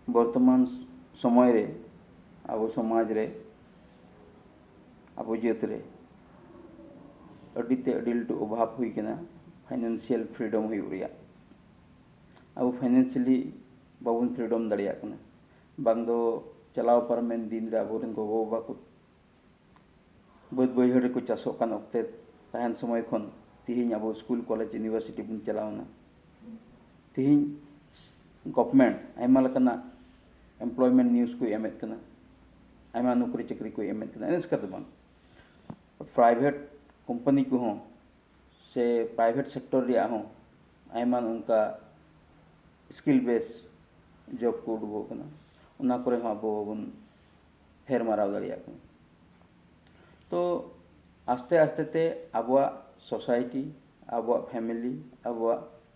बर्तमान समय रे अब समाज रे अब जात रे अडिते अडिल टू अभाव हुई कना फाइनेंशियल फ्रीडम हुई रिया अब फाइनेंशियली बाबन फ्रीडम दाड़िया कना बांग दो चलाव पारमेन दिन रे अबोरेन गगो बाबा को बद बैहड़ को चासो कान अक्ते तहन समय खन तिहिन अब स्कूल कॉलेज यूनिवर्सिटी बन चलावना तिहिन गवर्नमेंट आयमा लकना एम्प्लॉयमेंट न्यूज़ को एमेत कना आयमा नौकरी चाकरी को एमेत कना एनस कर बांग प्राइवेट कंपनी को हों से प्राइवेट सेक्टर रिया हों आयमा उनका स्किल बेस जॉब को उडुगो कना उना करे हों अब बन फेर माराव दाड़िया कना तो आस्ते आस्ते ते अब सोसाइटी अब फैमिली अब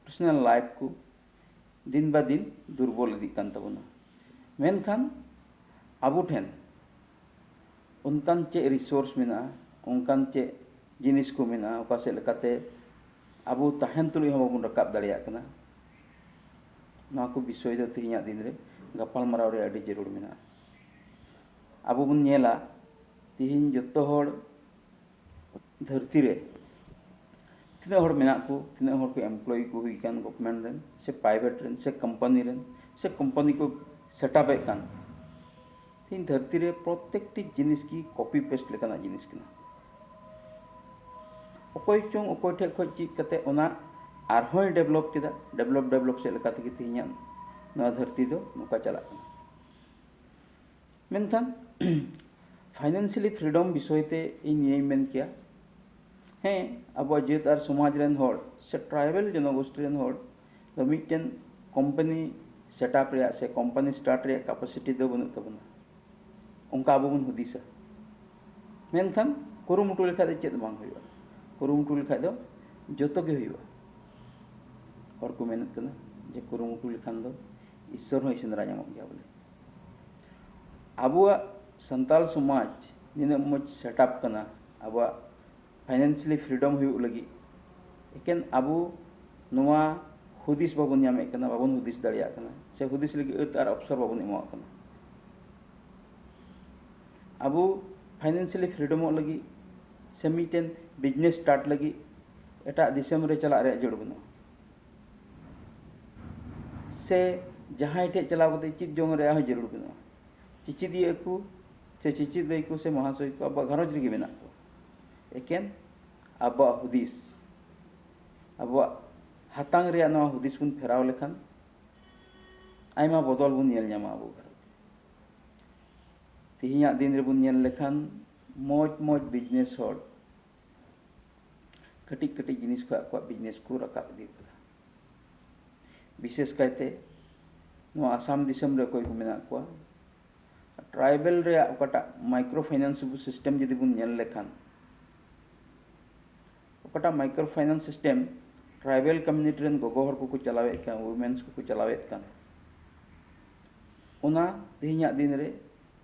पर्सनल लाइफ को दिन बा दिन दुर्बल इदी कान तबना मेनखान अब ठेन उनकान चे रिसोर्स मेना उनकान चे जिनिस को मेना ओका से लेकाते अब तहन तुलुई हम बन रकाब दाड़िया कना ना को विषय दो तिहिया दिन रे गपाल माराव रे अडी जरूर मेना अब बन नेला तिहिन जत्तो हड़ धरती रे तीना हड़ मेना को तीना हड़ को एम्प्लॉय को हुई कान गवर्नमेंट रेन से प्राइवेट रेन से कंपनी को सेटअप ए कान तीन धरती रे प्रत्येक टी जिनिस की कॉपी पेस्ट लेकाना जिनिस कना अकोय चोंग अकोय ठे खoj चीज कते ओना आरहोय डेवलप केदा डेवलप से लेका तकी तिहिया ना धरती दो नुका चला मेनखान फाइनेंशियली फ्रीडम विषय ते इन ये मेन किया हैं अब जेत आर समाज रेन हड़ से ट्राइबल जनगोष्ठी रेन हड़ तो मिटन कंपनी सेटअप रे से कंपनी स्टार्ट रे कैपेसिटी दो बनु तबना उनका अब बन हुदिसा मेनखान कुरुमुटु लेखा दे चेत बांग हुआ कुरुमुटु लेखा दो जतो गे हुआ हर को मेहनत करना जे कुरुमुटु लेखान दो ईश्वर हो सेंद्रा नामक गया बोले अब संताल समाज निना मज सेटअप करना अब फाइनेंशियली फ्रीडम हुई लगी एकेन अब नोआ हुदिस बाबन नामे करना बाबन हुदिस दाड़िया करना से हुदिस लगी अत आर अवसर बाबन एमवा करना अब फाइनेंशियली फ्रीडम लगी से मिटन बिजनेस स्टार्ट लगी एटा दिसम रे चला रे जड़ बना से जहां ठे चलाव कते चित जोंग रे जरूर बना चिचिदिए को से चिचिदे को से महाशय को अब घरज रे मेना को एकेन अब हुदिस अब हातांग रे ना हुदिस बन फेराव लेखान आयमा बदल बन नेल ᱧᱟᱢᱟ अब घर तिहिया दिन रे बन नेल लेखान मौज बिजनेस हड़ कटी कटी जिनिस को बिजनेस को रकाब दी विशेष कायते नो आसाम दिसम रे कोई को मेना को ट्राइबल रे ओकटा माइक्रो फाइनेंस सिस्टम जदि बन नेल लेखान ओकटा micro finance system tribal community रेन गोगो हड़ को चलावे का वुमेन्स को चलावे का ओना तिहिया दिन रे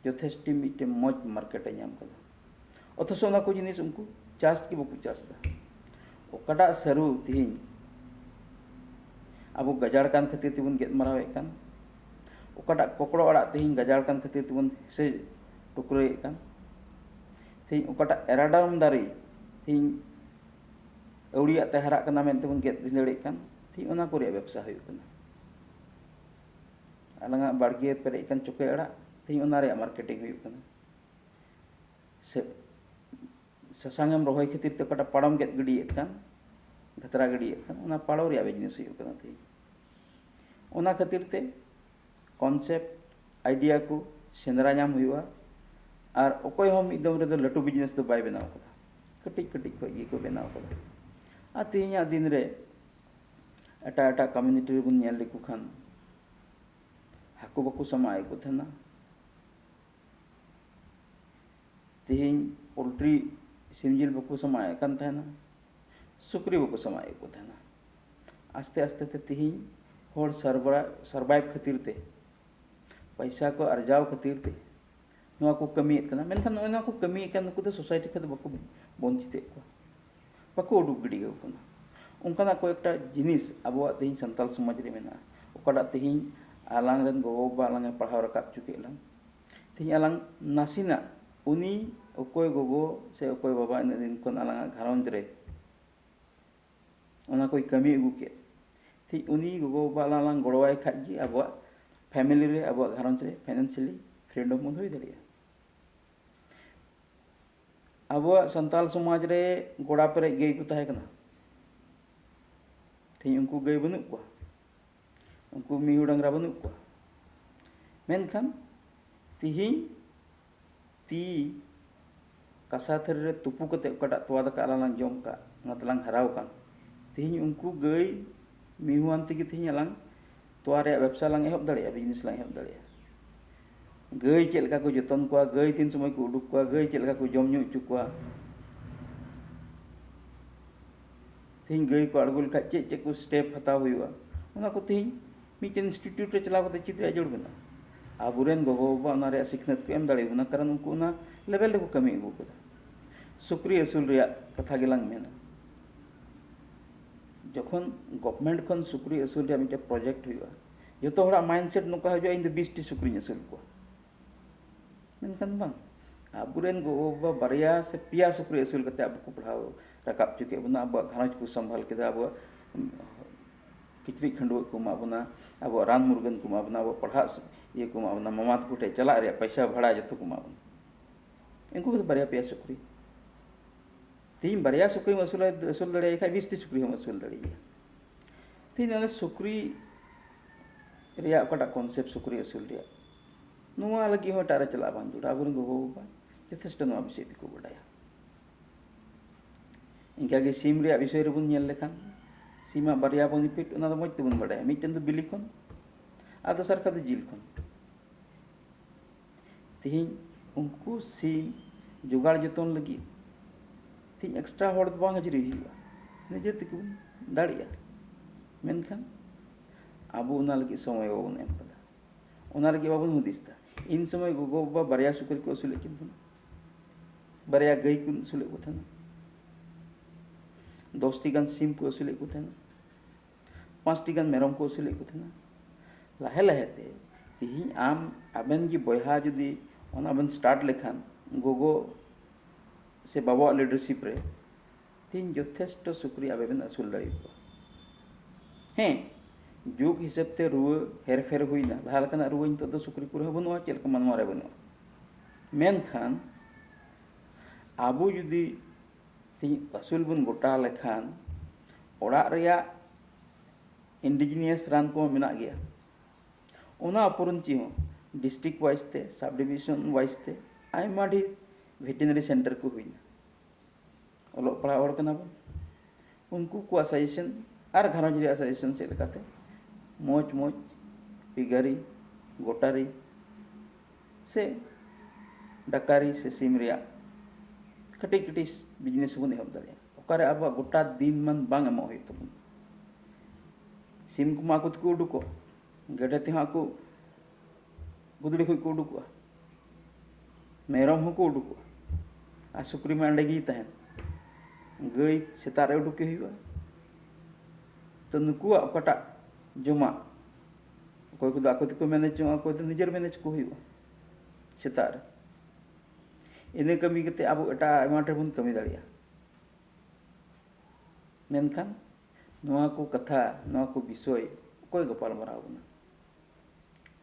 यथेष्टि मिटे मौज मार्केट नाम कदा अथच ओना को जिनिस उनको चास की बकु चास दा ओकटा सरू तिहिन अब गजाड़ कान खातिर तिबन गेद मारावे कान ओकटा कोकड़ो अड़ा तिहिन गजाड़ कान खातिर तिबन से टुकरे कान तिहिन ओकटा एराडाम दारी तिहिन अवड़िया ते हरा कना मेन तिबन गेद भिंदड़े कान तिहिन ओना को रे व्यवसाय हुई काना अलंगा बाड़गे पेरे कान चुके अड़ा तिहिन ओना रे मार्केटिंग हुई काना से ससांगम रोहय खातिर ते ओकटा पाड़म गेद गड़िए कान घतरा गड़िए कान ओना पाड़ो रे बिजनेस हुई काना तिहिन ओना खातिर ते कॉन्सेप्ट आइडिया को सेंद्रा नाम हुआ और अकोय हम एकदम रे लटू बिजनेस तो बाय बनाव कदा कटिक कटिक खय गे को बनाव कदा आ तिहिया दिन रे एटा कम्युनिटी रे बन नेल लेकु खान हाकु बकु समाय को थना तिहिन पोल्ट्री सिमजिल बकु समाय कान थना सुकरी बकु समाय को थना आस्ते आस्ते ते तिहिन हड़ सर्वाइव खातिर ते पैसा को अर्जाव खातिर ते नोआ को कमीत कना मेनखान नोआ को कमी कान नुकु सोसाइटी खद बकु वंचित को बकु उडुक गिडी कना उनकाना को एकटा जिनिस अब तिहिन संताल समाज रे मेना ओकटा तिहिन alang ren gogo-baba alang e pahau rakap cuke lang tihi alang nasina uni okoi gogo se okoi baba ina din kon alang gharonj re ona koi kami agu ke ti uni gogo-baba alang goroai khat gi abo family re abo gharonj re financially freedom mon hoi daria abo santal समाज re goda pere gay ku tahe kana ti unku gay banuk ko unku mihu dangra banuk ko menkan tihi ti kasathar re tupu kate okata toa daka alang jom ka ngatalang harau kan tihi unku gay mihu anti ki tihi alang toa re ব্যবসা lang ehop daria business lang ehop daria gay chet leka ko joton koa gay tin somoy ko uduk koa gay chet leka ko jom nyu chu koa tihi gay ko argul kha chet chet ko step hataw huiwa ona ko tihi miten institute re chalaw kate chit re ajur bena aburen gogo baba ona re sikhnat ko em dare bena karan unku na level ko kami agu kada sukri asul reya katha gelang mena যখন government খন সুক্রি আসুল রে একটা project হইবা যত হড়া mindset নকা হইবা ইন দ 20 টি সুক্রি আসুল ko menkan bang aburen gogo barya se pia sukri asul kate abu ko padhao rakap chuke buna abu ghanoj ko sambhal keda abu kichri khandu ko ma buna abu ran murgan ko ma buna abu padha ye ko ma buna mamat ko te chala re paisa bhada joto ko ma buna इनको तो barya pia sukri तीन barya sukri asul dare khai 20 ti sukri hom asul dare तीन ale sukri reya okata concept sukri asul reya नुआ लगी हो टारा चला बांधु राबुन गोगो बा यथेष्ट नुआ विषय को बडाया इनका के सिम रे विषय रे बुन नेल लेखान सीमा बारिया बन पिट ओना दो मज तुबुन बडाया मिटन दो बिली खन आ दोसर का दो जिल खन तिही उनको सिम जुगाड़ जतन लगी तिही एक्स्ट्रा हॉड बांग हजरी हिवा निजे तिकु दाड़िया मेनखान आबो ओना लगी समय ओन एम कदा ओना लगी बाबुन हुदिस्ता इन समय गोगो बा बारिया सुकर को असुले किन बारिया गई को असुले को थाना 10 टी गान सिम को असुले को थाना 5 टी गान मेरम को असुले को थाना लाहे लाहे ते तिही आम आबेन की बयहा जुदी ओना आबेन स्टार्ट लेखान गोगो से बाबा लीडरशिप रे तीन यथेष्ट सुक्री आबेन असुल दाड़ी को हैं जुग हिसाब ते रुआ हेरफेर हुईना लाहालकाना रुआ नितो दो सुक्री को बनुआ चेलका मनवा रे बनुआ मेनखान आबो जुदी तिही असुल बन गोटा लेखान ओड़ा रेया इंडिजिनियस रान को मेना गया ओना अपरंची हो डिस्ट्रिक्ट वाइज ते सब डिविजन वाइज ते आइमा ढेर वेटरनरी सेंटर को हुईना ओलो पढ़ा और कना बन उनको को सजेशन आर घरज रे सजेशन से लेकाते मोच मोच पिगारी गोटारी से डकारी से सिम रिया कटी कटी बिजनेस बन एहब दाड़िया ओकारे अब गोटा दिन मन बांग एमो होय तबन सिम को माको को उडुको गेडे ते हाको गुदड़ी को उडुको मेरम को उडुको आ सुक्री मा अंडे गी तहन गई सेता रे उडुके हुआ तो नुकुआ ओकाटा जमा कोई को आको को मैनेज जो कोई तो निजर मैनेज को हुआ सेतार इने कमी कते अब एटा आमाटे बन कमी दाड़िया मेनखान नोआ को कथा नोआ को विषय कोई गपाल मराव बना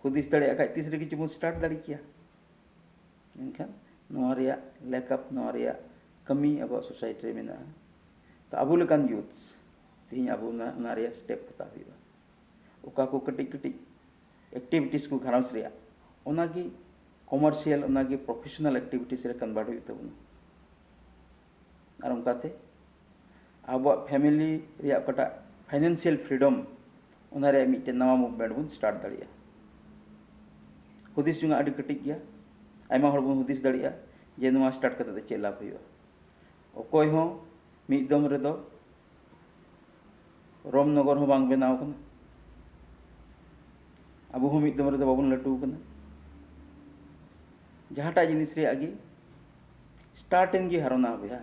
खुदिस दाड़िया खाय तीस रे किछु बन स्टार्ट दाड़ी किया मेनखान नोआ रिया लैकअप नोआ रिया कमी अब सोसाइटी रे मेना तो अबो लेकान यूथ्स तिही अबो ना रिया स्टेप हता हुआ ओका को कटी कटी एक्टिविटीज को घरांस रिया ओना की कमर्शियल ओना की प्रोफेशनल एक्टिविटीज रे कन्वर्ट हुई तबन आर उनकाते आबो फैमिली रिया कटा फाइनेंशियल फ्रीडम ओना रे मिटे नवा मूवमेंट बन स्टार्ट दाड़िया हुदिस जुंगा अडी कटी गया आयमा हर बन हुदिस दाड़िया जे नवा स्टार्ट करते चे लाभ हुआ ओकोय हो मिदम रे दो रामनगर हो बांग बनाव कना अब हो मिदम रे दो बाबन लटू कना जहाटा जिनिस रे आगे स्टार्टिंग गी हारोना बया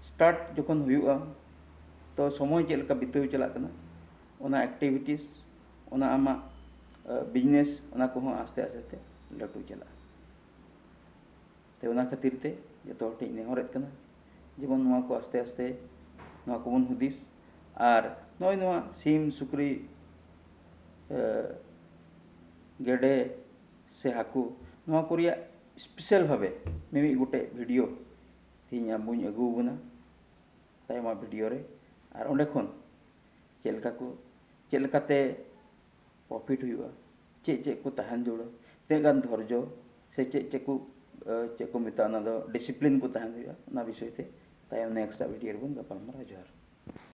स्टार्ट जखन हुआ तो समय चेलका बिताव चला कना ᱚᱱᱟ ᱮᱠᱴᱤᱵᱷᱤᱴᱤᱥ, ᱚᱱᱟ ᱟᱢᱟᱜ ᱵᱤᱡᱽᱱᱮᱥ, ᱚᱱᱟ ᱠᱚᱦᱚᱸ ᱟᱥᱛᱮ ᱟᱥᱛᱮ ᱛᱮ ᱞᱟᱹᱴᱩ ᱪᱟᱞᱟᱜᱼᱟ᱾ ᱛᱚ ᱚᱱᱟ ᱠᱷᱟᱹᱛᱤᱨ ᱛᱮ ᱡᱚᱛᱚ ᱦᱚᱲ ᱴᱷᱮᱱ ᱱᱮᱦᱚᱨᱮᱫ ᱠᱟᱱᱟ ᱡᱮᱢᱚᱱ ᱱᱚᱣᱟ ᱠᱚ ᱟᱥᱛᱮ ᱟᱥᱛᱮ ᱱᱚᱣᱟ ᱠᱚᱵᱚᱱ ᱦᱩᱫᱤᱥ, ᱟᱨ ᱱᱚᱜᱼᱚᱭ ᱱᱚᱣᱟ ᱥᱤᱢ, ᱥᱩᱠᱨᱤ, ᱜᱮᱰᱮ ᱥᱮ ᱦᱟᱹᱠᱩ, ᱱᱚᱣᱟ ᱠᱚ ᱨᱮᱭᱟᱜ ᱥᱯᱮᱥᱟᱞ ᱵᱷᱟᱵᱮ ᱢᱤᱢᱤᱫ ᱜᱚᱴᱮᱡ ᱵᱷᱤᱰᱤᱭᱳ ᱛᱮᱦᱮᱧ ᱟᱵᱚᱧ ᱟᱹᱜᱩ ᱟᱵᱚᱱᱟ ᱛᱟᱭᱚᱢᱟᱜ ᱵᱷᱤᱰᱤᱭᱳ ᱨᱮ, ᱟᱨ ᱚᱸᱰᱮ ᱠᱷᱚᱱ ᱪᱮᱫ ᱞᱮᱠᱟᱛᱮ ᱯᱨᱚᱯᱷᱤᱴ ᱦᱩᱭᱩᱜᱼᱟ, ᱪᱮᱫ ᱠᱚ ᱛᱟᱦᱮᱱ ᱡᱟᱹᱨᱩᱲᱟ, ᱛᱤᱱᱟᱹᱜ ᱜᱟᱱ ᱫᱷᱳᱨᱡᱚ ᱥᱮ ᱪᱮᱫ ᱠᱚ ᱢᱮᱛᱟᱜᱼᱟ, ᱚᱱᱟ ᱫᱚ ᱰᱤᱥᱤᱯᱞᱤᱱ ᱠᱚ ᱛᱟᱦᱮᱱ ᱦᱩᱭᱩᱜᱼᱟ, ᱚᱱᱟ ᱵᱤᱥᱚᱭ ᱛᱮ ᱛᱟᱭᱚᱢ ᱱᱮᱠᱥᱴ ᱵᱷᱤᱰᱤᱭᱳ ᱨᱮᱵᱚᱱ ᱜᱟᱯᱟᱞᱢᱟᱨᱟᱣᱟ᱾ ᱡᱚᱦᱟᱨ᱾